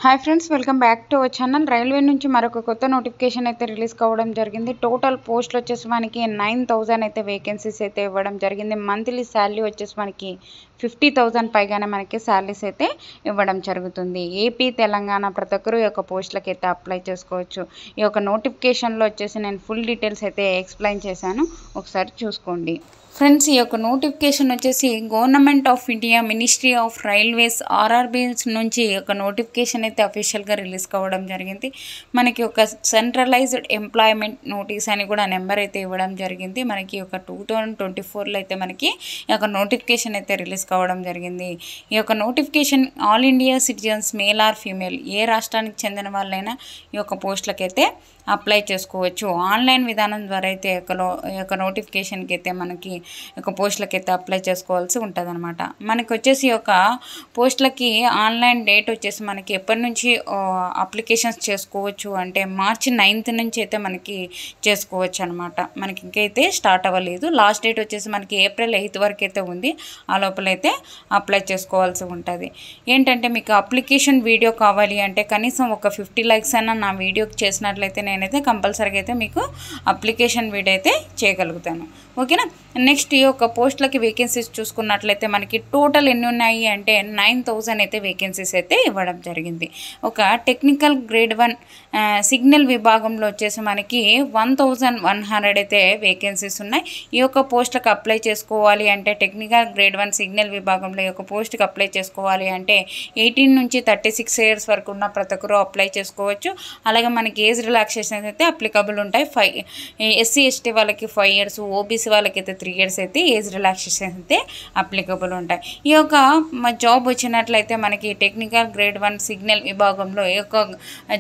Hi friends, welcome back to our channel. Railway నుంచి మరొక కొత్త నోటిఫికేషన్ అయితే రిలీజ్ కావడం జరిగింది. టోటల్ పోస్టులు వచ్చేసి మనకి 9,000 అయితే వేకెన్సీస్ అయితే ఇవ్వడం జరిగింది. మంత్లీ శాలరీ వచ్చేసి మనకి 50,000 పైగానే మనకి శాలరీస్ అయితే ఇవ్వడం జరుగుతుంది. ఏపీ, తెలంగాణ ప్రతి ఒక్కరు ఈ యొక్క పోస్టులకి అయితే అప్లై చేసుకోవచ్చు. ఈ యొక్క నోటిఫికేషన్లో వచ్చేసి నేను ఫుల్ డీటెయిల్స్ అయితే ఎక్స్ప్లెయిన్ చేశాను, ఒకసారి చూసుకోండి. ఫ్రెండ్స్, ఈ యొక్క నోటిఫికేషన్ వచ్చేసి government of India, ministry of railways, RRBs నుంచి ఈ యొక్క నోటిఫికేషన్ అయితే అఫీషియల్గా రిలీజ్ కావడం జరిగింది. మనకి ఒక సెంట్రలైజ్డ్ ఎంప్లాయ్మెంట్ నోటీస్ అని కూడా నెంబర్ అయితే ఇవ్వడం జరిగింది. మనకి ఒక 2024లో అయితే మనకి ఈ యొక్క నోటిఫికేషన్ అయితే రిలీజ్ కావడం జరిగింది. ఈ యొక్క notification all India citizens, male or female, ఏ రాష్ట్రానికి చెందిన వాళ్ళైనా ఈ యొక్క పోస్టులకైతే అప్లై చేసుకోవచ్చు. ఆన్లైన్ విధానం ద్వారా అయితే ఈ యొక్క నోటిఫికేషన్కి అయితే మనకి ఒక పోస్టులకి అయితే అప్లై చేసుకోవాల్సి ఉంటుంది అనమాట. మనకి వచ్చేసి ఈ యొక్క పోస్టులకి ఆన్లైన్ డేట్ వచ్చేసి మనకి ఎప్పటి నుంచి అప్లికేషన్స్ చేసుకోవచ్చు అంటే మార్చి 9th నుంచి అయితే మనకి చేసుకోవచ్చు అనమాట. మనకి ఇంకైతే స్టార్ట్ అవ్వలేదు. లాస్ట్ డేట్ వచ్చేసి మనకి ఏప్రిల్ 8th వరకు అయితే ఉంది. ఆ లోపలైతే అప్లై చేసుకోవాల్సి ఉంటుంది. ఏంటంటే మీకు అప్లికేషన్ వీడియో కావాలి అంటే కనీసం ఒక 50 likes అయినా నా వీడియోకి చేసినట్లయితే నేనైతే కంపల్సరీగా అయితే మీకు అప్లికేషన్ వీడియో అయితే చేయగలుగుతాను. ఓకేనా. నెక్స్ట్ ఈ యొక్క పోస్టులకి వేకెన్సీస్ చూసుకున్నట్లయితే మనకి టోటల్ ఎన్ని ఉన్నాయి అంటే 9,000 అయితే వేకెన్సీస్ అయితే ఇవ్వడం జరిగింది. ఒక టెక్నికల్ గ్రేడ్ 1 సిగ్నల్ విభాగంలో వచ్చేసి మనకి 1,100 అయితే వేకెన్సీస్ ఉన్నాయి. ఈ యొక్క పోస్టులకు అప్లై చేసుకోవాలి అంటే టెక్నికల్ గ్రేడ్ 1 సిగ్నల్ విభాగంలో ఈ యొక్క పోస్ట్కి అప్లై చేసుకోవాలి అంటే 18 నుంచి 36 years వరకు ఉన్న ప్రతి ఒక్కరు అప్లై చేసుకోవచ్చు. అలాగే మనకి ఏజ్ రిలాక్సేషన్ అయితే అప్లికబుల్ ఉంటాయి. ఎస్సీ ఎస్టీ వాళ్ళకి 5 years, ఓబీసీ వాళ్ళకి అయితే 3 years అయితే ఏజ్ రిలాక్సేషన్ అయితే అప్లికబుల్ ఉంటాయి. ఈ యొక్క జాబ్ వచ్చినట్లయితే మనకి టెక్నికల్ గ్రేడ్ 1 సిగ్నల్ విభాగంలో ఈ యొక్క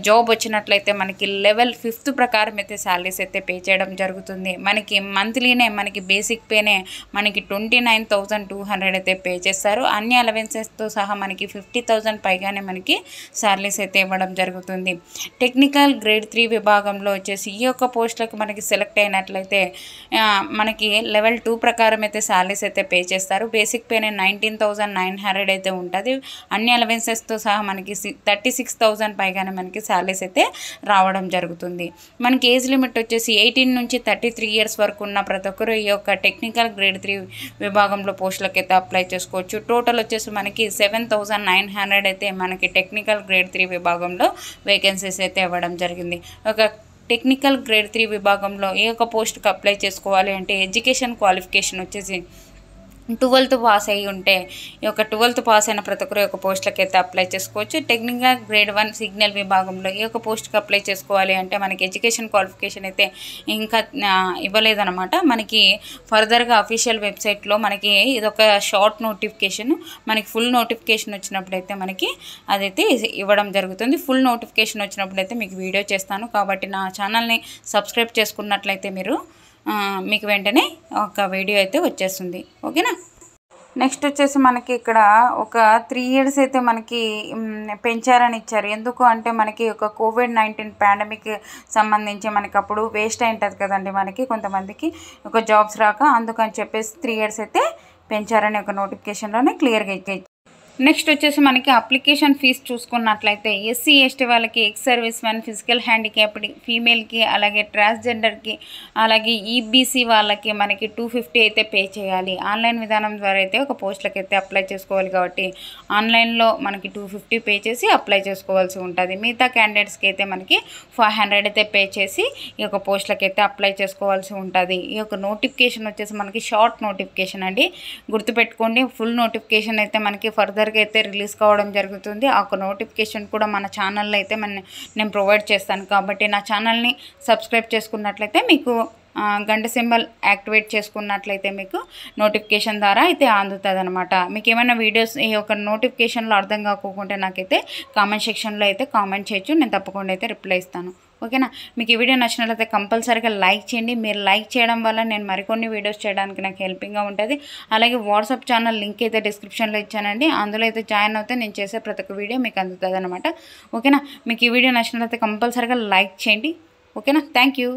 జాబ్ వచ్చినట్లయితే మనకి లెవెల్ 5th ప్రకారం అయితే శాలరీస్ అయితే పే చేయడం జరుగుతుంది. మనకి మంత్లీనే మనకి బేసిక్ పేనే మనకి 29,200 అయితే పే చేస్తారు. అన్ని అలవెన్సెస్తో సహా మనకి 50,000 పైగానే మనకి శాలరీస్ అయితే ఇవ్వడం జరుగుతుంది. టెక్నికల్ గ్రేడ్ 3 విభాగంలో వచ్చేసి ఈ యొక్క పోస్టులకు మనకి సెలెక్ట్ అయినట్లయితే మనకి లెవెల్ 2 ప్రకారం అయితే శాలరీస్ అయితే పే చేస్తారు. బేసిక్ పేనే 19,900 అయితే ఉంటుంది. అన్ని అలవెన్సెస్తో సహా మనకి 36,000 పైగానే మనకి శాలరీస్ అయితే రావడం జరుగుతుంది. మనకి ఏజ్ లిమిట్ వచ్చేసి 18 నుంచి 33 years వరకు ఉన్న ప్రతి ఒక్కరు ఈ యొక్క టెక్నికల్ గ్రేడ్ 3 విభాగంలో పోస్టులకు అయితే అప్లై చేసుకోవచ్చు. టోటల్ వచ్చేసి మనకి 7,900 అయితే మనకి టెక్నికల్ గ్రేడ్ 3 విభాగంలో వేకెన్సీస్ అయితే ఇవ్వడం జరిగింది. ఒక టెక్నికల్ గ్రేడ్ 3 విభాగంలో ఏ ఒక పోస్ట్కి అప్లై చేసుకోవాలి అంటే ఎడ్యుకేషన్ క్వాలిఫికేషన్ వచ్చేసి 12th పాస్ అయ్యి ఉంటే ఈ యొక్క 12th పాస్ అయిన ప్రతి ఒక్కరు యొక్క పోస్టులకి అయితే అప్లై చేసుకోవచ్చు. టెక్నికల్ గ్రేడ్ 1 సిగ్నల్ విభాగంలో ఈ యొక్క పోస్ట్కి అప్లై చేసుకోవాలి అంటే మనకి ఎడ్యుకేషన్ క్వాలిఫికేషన్ అయితే ఇంకా ఇవ్వలేదన్నమాట. మనకి ఫర్దర్గా అఫీషియల్ వెబ్సైట్లో మనకి ఇదొక షార్ట్ నోటిఫికేషన్, మనకి ఫుల్ నోటిఫికేషన్ వచ్చినప్పుడు అయితే మనకి అదైతే ఇవ్వడం జరుగుతుంది. ఫుల్ నోటిఫికేషన్ వచ్చినప్పుడు అయితే మీకు వీడియో చేస్తాను. కాబట్టి నా ఛానల్ని సబ్స్క్రైబ్ చేసుకున్నట్లయితే మీకు వెంటనే ఒక వీడియో అయితే వచ్చేస్తుంది. ఓకేనా. నెక్స్ట్ వచ్చేసి మనకి ఇక్కడ ఒక 3 years అయితే మనకి పెంచారని ఇచ్చారు. ఎందుకు అంటే మనకి ఒక COVID-19 పాండమిక్ సంబంధించి మనకి అప్పుడు వేస్ట్ అయి ఉంటుంది కదండి మనకి కొంతమందికి ఒక జాబ్స్ రాక, అందుకని చెప్పేసి 3 years అయితే పెంచారని ఒక నోటిఫికేషన్లోనే క్లియర్గా ఇచ్చారు. నెక్స్ట్ వచ్చేసి మనకి అప్లికేషన్ ఫీజు చూసుకున్నట్లయితే ఎస్సీ ఎస్టీ వాళ్ళకి, ex serviceman, physical handicapped ఫీమేల్కి, అలాగే ట్రాన్స్జెండర్కి, అలాగే ఈబీసీ వాళ్ళకి మనకి 250 అయితే పే చేయాలి. ఆన్లైన్ విధానం ద్వారా అయితే ఒక పోస్టులకి అయితే అప్లై చేసుకోవాలి కాబట్టి ఆన్లైన్లో మనకి 250 పే చేసి అప్లై చేసుకోవాల్సి ఉంటుంది. మిగతా క్యాండిడేట్స్కి అయితే మనకి 500 అయితే పే చేసి ఈ యొక్క పోస్టులకి అయితే అప్లై చేసుకోవాల్సి ఉంటుంది. ఈ యొక్క నోటిఫికేషన్ వచ్చేసి మనకి షార్ట్ నోటిఫికేషన్ అండి, గుర్తుపెట్టుకోండి. ఫుల్ నోటిఫికేషన్ అయితే మనకి ఫర్దర్ అయితే రిలీజ్ కావడం జరుగుతుంది. ఆ నోటిఫికేషన్ కూడా మన ఛానల్లో అయితే నేను ప్రొవైడ్ చేస్తాను. కాబట్టి నా ఛానల్ని సబ్స్క్రైబ్ చేసుకున్నట్లయితే మీకు గంట సింబల్ యాక్టివేట్ చేసుకున్నట్లయితే మీకు నోటిఫికేషన్ ద్వారా అయితే అందుతుంది అనమాట. మీకు ఏమైనా వీడియోస్ ఈ యొక్క నోటిఫికేషన్లో అర్థం కాకుండా నాకైతే కామెంట్ సెక్షన్లో అయితే కామెంట్ చేయొచ్చు, నేను తప్పకుండా అయితే రిప్లై ఇస్తాను. ఓకేనా. మీకు ఈ వీడియో నచ్చినట్లయితే కంపల్సరీగా లైక్ చేయండి. మీరు లైక్ చేయడం వల్ల నేను మరికొన్ని వీడియోస్ చేయడానికి నాకు హెల్పింగ్గా ఉంటుంది. అలాగే వాట్సాప్ ఛానల్ లింక్ అయితే డిస్క్రిప్షన్లో ఇచ్చానండి, అందులో అయితే జాయిన్ అవుతే నేను చేసే ప్రతి ఒక్క వీడియో మీకు అందుతుంది అనమాట. ఓకేనా. మీకు ఈ వీడియో నచ్చినట్లయితే కంపల్సరీగా లైక్ చేయండి. ఓకేనా. Thank you.